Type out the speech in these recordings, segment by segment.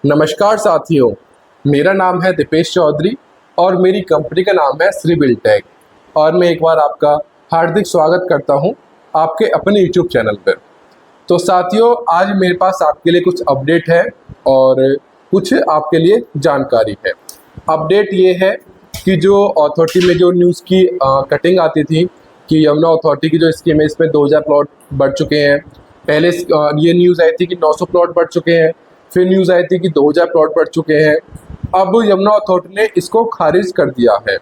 नमस्कार साथियों, मेरा नाम है दीपेश चौधरी और मेरी कंपनी का नाम है श्री बिल्टेक। और मैं एक बार आपका हार्दिक स्वागत करता हूं आपके अपने यूट्यूब चैनल पर। तो साथियों, आज मेरे पास आपके लिए कुछ अपडेट है और कुछ आपके लिए जानकारी है। अपडेट ये है कि जो अथॉरिटी में जो न्यूज़ की कटिंग आती थी कि यमुना अथॉरिटी की जो स्कीम है इसमें 2000 प्लॉट बढ़ चुके हैं। पहले ये न्यूज़ आई थी कि 900 प्लॉट बढ़ चुके हैं, फिर न्यूज़ आई थी कि 2000 प्लॉट बढ़ चुके हैं। अब यमुना अथॉरिटी ने इसको खारिज कर दिया है।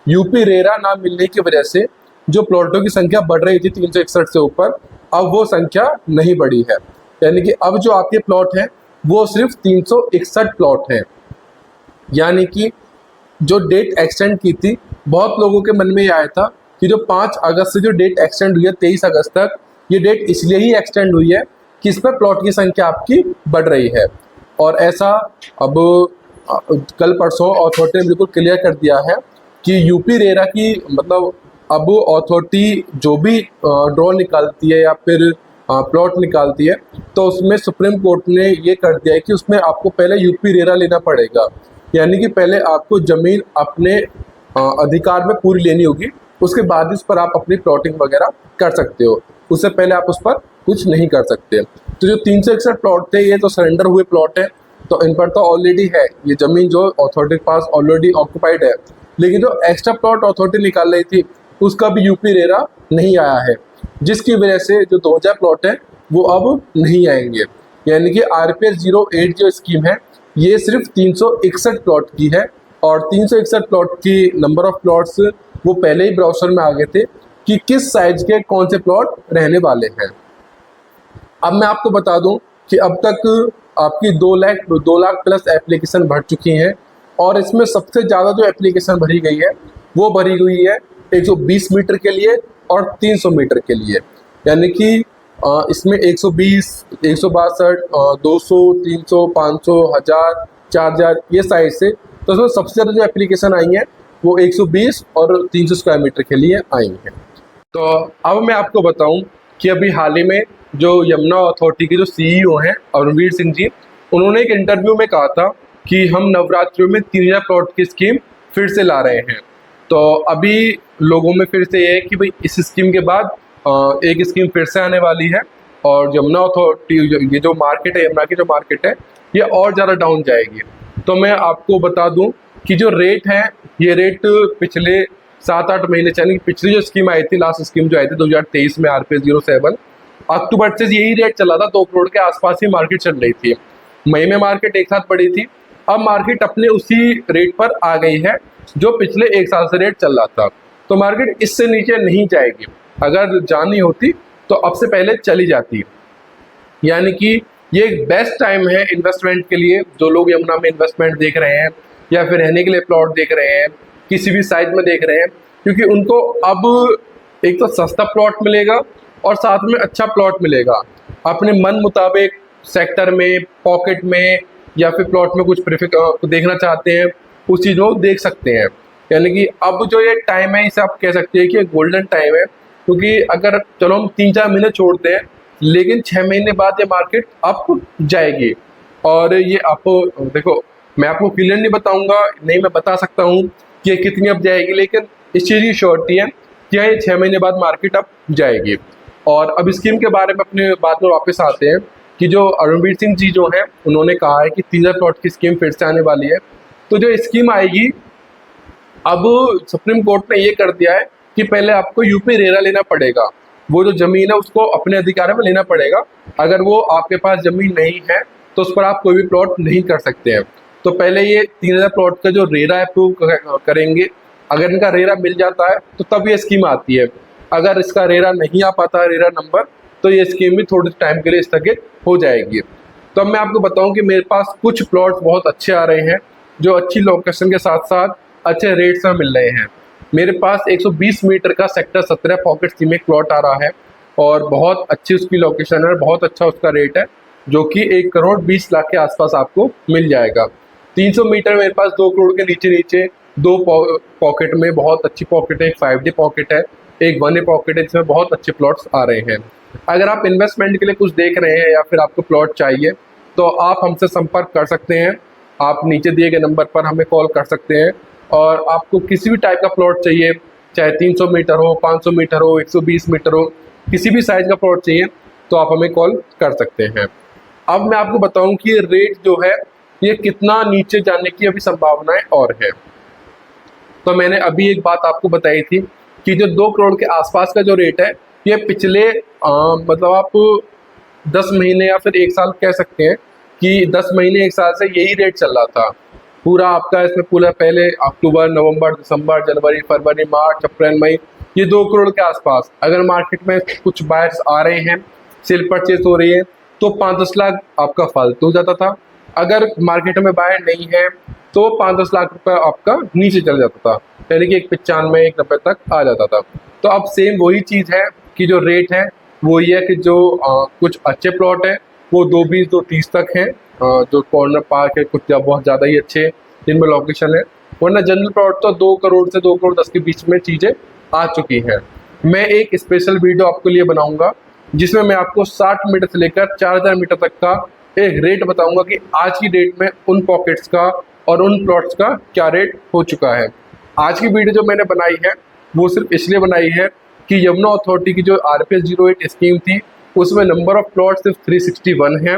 यूपी रेरा ना मिलने की वजह से जो प्लॉटों की संख्या बढ़ रही थी 361 से ऊपर, अब वो संख्या नहीं बढ़ी है। यानी कि अब जो आपके प्लॉट हैं वो सिर्फ 361 प्लॉट हैं। यानी कि जो डेट एक्सटेंड की थी, बहुत लोगों के मन में ये आया था कि जो 5 अगस्त से जो डेट एक्सटेंड हुई है 23 अगस्त तक, ये डेट इसलिए ही एक्सटेंड हुई है कि इस पर प्लॉट की संख्या आपकी बढ़ रही है। और ऐसा अब कल परसों अथॉरिटी ने बिल्कुल क्लियर कर दिया है कि यूपी रेरा की मतलब अब अथॉरिटी जो भी ड्रॉ निकालती है या फिर प्लॉट निकालती है, तो उसमें सुप्रीम कोर्ट ने ये कर दिया है कि उसमें आपको पहले यूपी रेरा लेना पड़ेगा। यानी कि पहले आपको ज़मीन अपने अधिकार में पूरी लेनी होगी, उसके बाद इस पर आप अपनी प्लॉटिंग वगैरह कर सकते हो। उससे पहले आप उस पर कुछ नहीं कर सकते। तो जो 361 प्लॉट थे ये तो सरेंडर हुए प्लॉट हैं, तो इन पर तो ऑलरेडी है ये ज़मीन जो अथॉरिटी के पास ऑलरेडी ऑक्यूपाइड है। लेकिन जो एक्स्ट्रा प्लॉट अथॉरिटी निकाल रही थी उसका भी यूपी रेरा नहीं आया है, जिसकी वजह से जो 2000 प्लॉट हैं वो अब नहीं आएंगे। यानी कि RPS 08 जो स्कीम है ये सिर्फ 361 प्लॉट की है। और 361 प्लॉट की नंबर ऑफ प्लॉट्स वो पहले ही ब्राउज़र में आ गए थे कि किस साइज के कौन से प्लॉट रहने वाले हैं। अब मैं आपको बता दूं कि अब तक आपकी 2 लाख प्लस एप्लीकेशन भर चुकी हैं। और इसमें सबसे ज़्यादा जो एप्लीकेशन भरी गई है वो भरी हुई है 120 मीटर के लिए और 300 मीटर के लिए। यानी कि इसमें 120, 162, 200, 300, 500, 1000, 4000 ये साइज से। तो इसमें सबसे ज़्यादा जो एप्लीकेशन आई हैं वो 120 और 300 स्क्वायर मीटर के लिए आई हैं। तो अब मैं आपको बताऊं कि अभी हाल ही में जो यमुना अथॉरिटी के जो CEO हैं अरुणवीर सिंह जी, उन्होंने एक इंटरव्यू में कहा था कि हम नवरात्रियों में 3000 प्लॉट की स्कीम फिर से ला रहे हैं। तो अभी लोगों में फिर से ये है कि भाई इस स्कीम के बाद एक स्कीम फिर से आने वाली है और यमुना अथॉरिटी ये जो मार्केट है, यमुना की जो मार्केट है, ये और ज़्यादा डाउन जाएगी। तो मैं आपको बता दूं कि जो रेट है ये रेट पिछले 7-8 महीने यानी पिछली जो स्कीम आई थी, लास्ट स्कीम जो आई थी 2023 में RPS 07, अक्टूबर से यही रेट चला था। 2 करोड़ के आसपास ही मार्केट चल रही थी। मई में मार्केट एक साथ बढ़ी थी। अब मार्केट अपने उसी रेट पर आ गई है जो पिछले 1 साल से रेट चल रहा था। तो मार्केट इससे नीचे नहीं जाएगी। अगर जानी होती तो अब से पहले चली जाती। यानी कि ये एक बेस्ट टाइम है इन्वेस्टमेंट के लिए। जो लोग यमुना में इन्वेस्टमेंट देख रहे हैं या फिर रहने के लिए प्लॉट देख रहे हैं, किसी भी साइज में देख रहे हैं, क्योंकि उनको अब एक तो सस्ता प्लॉट मिलेगा और साथ में अच्छा प्लॉट मिलेगा। अपने मन मुताबिक सेक्टर में, पॉकेट में या फिर प्लॉट में कुछ प्रेफर देखना चाहते हैं उस चीज़ को देख सकते हैं। यानी कि अब जो ये टाइम है इसे आप कह सकते हैं कि गोल्डन टाइम है। क्योंकि अगर चलो हम 3-4 महीने छोड़ते हैं, लेकिन 6 महीने बाद ये मार्केट अप जाएगी। और ये आप देखो, मैं आपको क्लियर नहीं बताऊंगा, नहीं मैं बता सकता हूँ कि ये कितनी अप जाएगी, लेकिन इस चीज़ की श्योरिटी है कि ये 6 महीने बाद मार्केट अप जाएगी। और अब स्कीम के बारे में अपने बात में वापस आते हैं कि जो अरुणवीर सिंह जी जो हैं उन्होंने कहा है कि 3000 प्लॉट की स्कीम फिर से आने वाली है। तो जो स्कीम आएगी, अब सुप्रीम कोर्ट ने ये कर दिया है कि पहले आपको यूपी रेरा लेना पड़ेगा। वो जो ज़मीन है उसको अपने अधिकार में लेना पड़ेगा। अगर वो आपके पास ज़मीन नहीं है तो उस पर आप कोई भी प्लॉट नहीं कर सकते हैं। तो पहले ये 3000 प्लॉट का जो रेरा अप्रूव करेंगे। अगर इनका रेरा मिल जाता है तो तब ये स्कीम आती है। अगर इसका रेरा नहीं आ पाता है, रेरा नंबर, तो ये स्कीम भी थोड़े टाइम के लिए स्थगित हो जाएगी। तो अब मैं आपको बताऊं कि मेरे पास कुछ प्लॉट बहुत अच्छे आ रहे हैं जो अच्छी लोकेशन के साथ साथ अच्छे रेट्स में मिल रहे हैं। मेरे पास 120 मीटर का सेक्टर 17 पॉकेट सी में एक प्लॉट आ रहा है और बहुत अच्छी उसकी लोकेशन है, बहुत अच्छा उसका रेट है, जो कि 1 करोड़ 20 लाख के आसपास आपको मिल जाएगा। 300 मीटर मेरे पास 2 करोड़ के नीचे नीचे 2 पॉकेट में बहुत अच्छी पॉकेट है। एक 5D पॉकेट है, एक 1A पॉकेट है, जिसमें बहुत अच्छे प्लॉट्स आ रहे हैं। अगर आप इन्वेस्टमेंट के लिए कुछ देख रहे हैं या फिर आपको प्लॉट चाहिए तो आप हमसे संपर्क कर सकते हैं। आप नीचे दिए गए नंबर पर हमें कॉल कर सकते हैं और आपको किसी भी टाइप का प्लॉट चाहिए, चाहे 300 मीटर हो, 500 मीटर हो, 120 मीटर हो, किसी भी साइज़ का प्लॉट चाहिए तो आप हमें कॉल कर सकते हैं। अब मैं आपको बताऊं कि ये रेट जो है ये कितना नीचे जाने की अभी संभावनाएं और है। तो मैंने अभी एक बात आपको बताई थी कि जो 2 करोड़ के आसपास का जो रेट है ये पिछले मतलब आप 10 महीने या फिर 1 साल कह सकते हैं कि 10 महीने 1 साल से यही रेट चल रहा था। पूरा आपका इसमें पूरा पहले अक्टूबर, नवंबर, दिसंबर, जनवरी, फरवरी, मार्च, अप्रैल, मई, ये 2 करोड़ के आसपास। अगर मार्केट में कुछ बायर्स आ रहे हैं, सेल परचेज हो रही है तो 5-10 लाख आपका फालतू हो जाता था। अगर मार्केट में बायर नहीं है तो 5-10 लाख रुपए आपका नीचे चल जाता था, यानी कि 95, 190 तक आ जाता था। तो अब सेम वही चीज़ है कि जो रेट है वो ये है कि जो कुछ अच्छे प्लॉट है वो 220, 230 तक हैं, जो कॉर्नर पार्क है कुछ बहुत ज़्यादा ही अच्छे जिनमें लोकेशन है, वरना जनरल प्लॉट तो 2 करोड़ से 2 करोड़ 10 के बीच में चीज़ें आ चुकी हैं। मैं एक स्पेशल वीडियो आपके लिए बनाऊंगा जिसमें मैं आपको 60 मीटर से लेकर 4000 मीटर तक का एक रेट बताऊंगा कि आज की डेट में उन पॉकेट्स का और उन प्लॉट्स का क्या रेट हो चुका है। आज की वीडियो जो मैंने बनाई है वो सिर्फ इसलिए बनाई है कि यमुना अथॉरिटी की जो RPS 08 स्कीम थी उसमें नंबर ऑफ प्लॉट सिर्फ 361 है,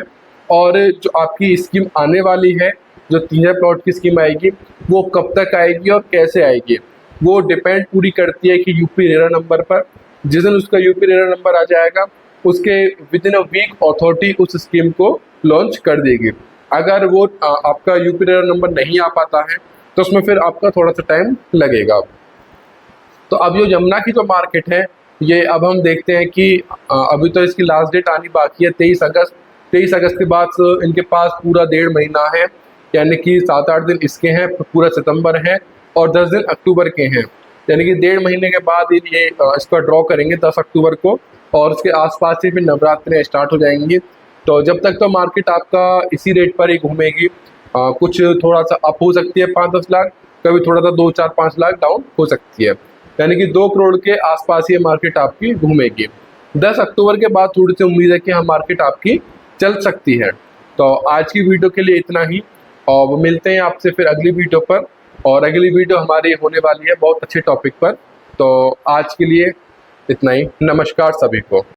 और जो आपकी स्कीम आने वाली है, जो 3000 प्लॉट की स्कीम आएगी, वो कब तक आएगी और कैसे आएगी वो डिपेंड पूरी करती है कि यूपी रेरा नंबर पर। जिस दिन उसका यूपी रेरा नंबर आ जाएगा उसके within a week authority उस स्कीम को लॉन्च कर देगी। अगर वो आपका यूपी रेरा नंबर नहीं आ पाता है तो उसमें फिर आपका थोड़ा सा टाइम लगेगा। तो अब जो यमुना की जो मार्केट है ये अब हम देखते हैं कि अभी तो इसकी लास्ट डेट आनी बाकी है 23 अगस्त। 23 अगस्त के बाद इनके पास पूरा 1.5 महीना है, यानी कि 7-8 दिन इसके हैं, पूरा सितंबर है और 10 दिन अक्टूबर के हैं, यानी कि 1.5 महीने के बाद ये इसका ड्रॉ करेंगे 10 अक्टूबर को, और उसके आसपास से फिर नवरात्रि स्टार्ट हो जाएंगी। तो जब तक तो मार्केट आपका इसी रेट पर ही घूमेगी। कुछ थोड़ा सा अप हो सकती है 5-10 लाख, कभी थोड़ा सा 2-4-5 लाख डाउन हो सकती है, यानी कि 2 करोड़ के आसपास ये मार्केट आपकी घूमेगी। 10 अक्टूबर के बाद थोड़ी सी उम्मीद है कि हाँ मार्केट आपकी चल सकती है। तो आज की वीडियो के लिए इतना ही, और मिलते हैं आपसे फिर अगली वीडियो पर, और अगली वीडियो हमारी होने वाली है बहुत अच्छे टॉपिक पर। तो आज के लिए इतना ही, नमस्कार सभी को।